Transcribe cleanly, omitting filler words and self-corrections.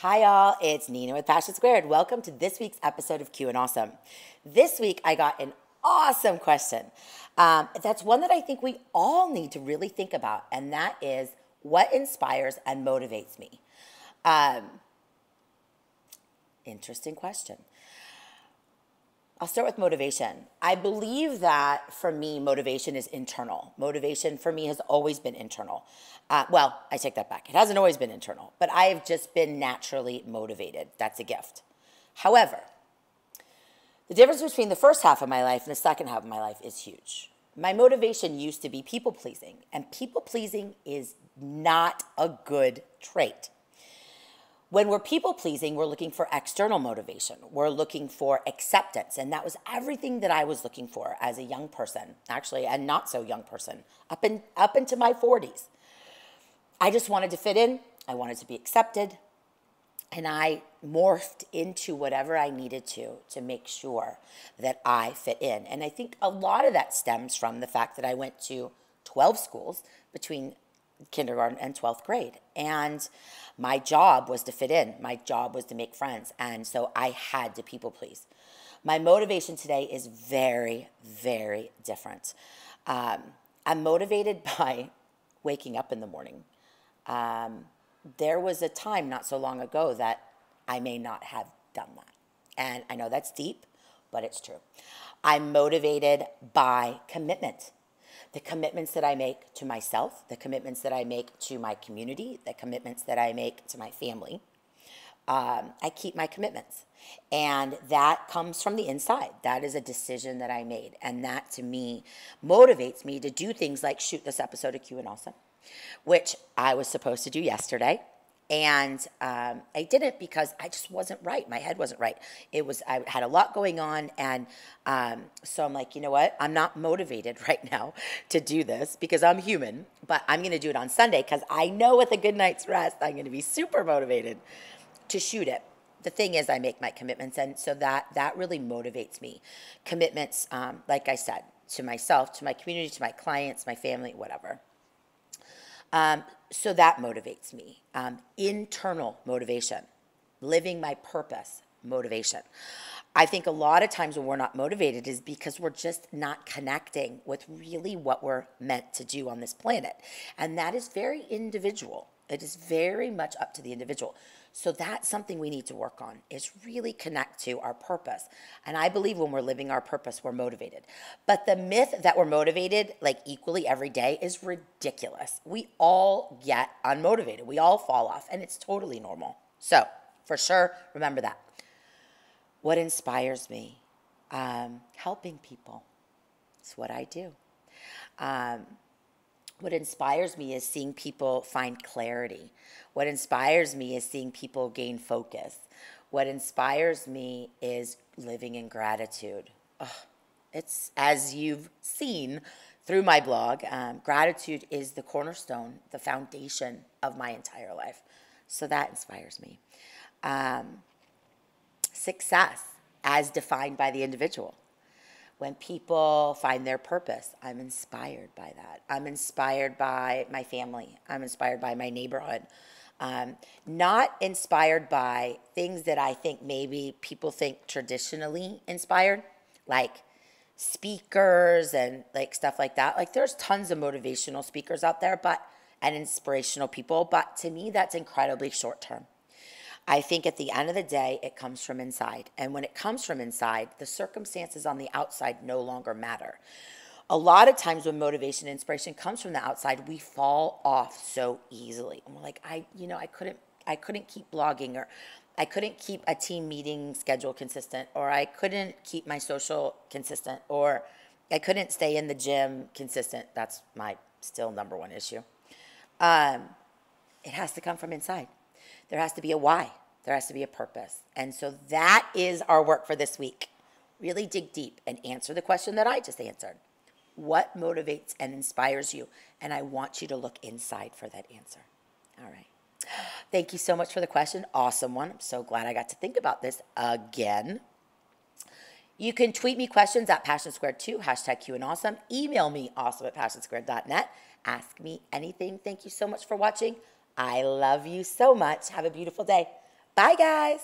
Hi all, it's Nina with Passion Squared. Welcome to this week's episode of Q and Awesome. This week I got an awesome question. That's one that I think we all need to really think about, and that is what inspires and motivates me. Interesting question. I'll start with motivation. I believe that for me, motivation is internal. Motivation for me has always been internal. I take that back. It hasn't always been internal, but I have just been naturally motivated. That's a gift. However, the difference between the first half of my life and the second half of my life is huge. My motivation used to be people pleasing, and people pleasing is not a good trait. When we're people pleasing, we're looking for external motivation. We're looking for acceptance. And that was everything that I was looking for as a young person, actually, a not so young person, up into my 40s. I just wanted to fit in. I wanted to be accepted. And I morphed into whatever I needed to make sure that I fit in. And I think a lot of that stems from the fact that I went to 12 schools between kindergarten and 12th grade. And my job was to fit in. My job was to make friends. And so I had to people please. My motivation today is very, very different. I'm motivated by waking up in the morning. There was a time not so long ago that I may not have done that. And I know that's deep, but it's true. I'm motivated by commitment. The commitments that I make to myself, the commitments that I make to my community, the commitments that I make to my family. I keep my commitments. And that comes from the inside. That is a decision that I made. And that, to me, motivates me to do things like shoot this episode of Q and Awesome, which I was supposed to do yesterday. And I didn't because I just wasn't right. My head wasn't right. I had a lot going on. And so I'm like, you know what? I'm not motivated right now to do this because I'm human. But I'm going to do it on Sunday because I know with a good night's rest, I'm going to be super motivated to shoot it. The thing is, I make my commitments. And so that really motivates me. Commitments, like I said, to myself, to my community, to my clients, my family, whatever. So that motivates me. Internal motivation, living my purpose, motivation. I think a lot of times when we're not motivated is because we're just not connecting with really what we're meant to do on this planet. And that is very individual. It is very much up to the individual. So that's something we need to work on, is really connect to our purpose. And I believe when we're living our purpose, we're motivated. But the myth that we're motivated like equally every day is ridiculous. We all get unmotivated. We all fall off, and it's totally normal. So for sure, remember that. What inspires me? Helping people. It's what I do. What inspires me is seeing people find clarity. What inspires me is seeing people gain focus. What inspires me is living in gratitude. It's, as you've seen through my blog, gratitude is the cornerstone, the foundation of my entire life. So that inspires me. Success, as defined by the individual. When people find their purpose, I'm inspired by that. I'm inspired by my family. I'm inspired by my neighborhood. Not inspired by things that I think maybe people think traditionally inspired, like speakers and like stuff like that. Like there's tons of motivational speakers out there, and inspirational people, but to me that's incredibly short term. I think at the end of the day, it comes from inside. And when it comes from inside, the circumstances on the outside no longer matter. A lot of times when motivation and inspiration comes from the outside, we fall off so easily. And we're like, I couldn't keep blogging, or I couldn't keep a team meeting schedule consistent, or I couldn't keep my social consistent, or I couldn't stay in the gym consistent. That's my still number one issue. It has to come from inside. There has to be a why. There has to be a purpose. And so that is our work for this week. Really dig deep and answer the question that I just answered. What motivates and inspires you? And I want you to look inside for that answer. All right. Thank you so much for the question. Awesome one. I'm so glad I got to think about this again. You can tweet me questions at PassionSquared2, #Q&Awesome. Email me awesome@PassionSquared.net. Ask me anything. Thank you so much for watching. I love you so much. Have a beautiful day. Bye, guys.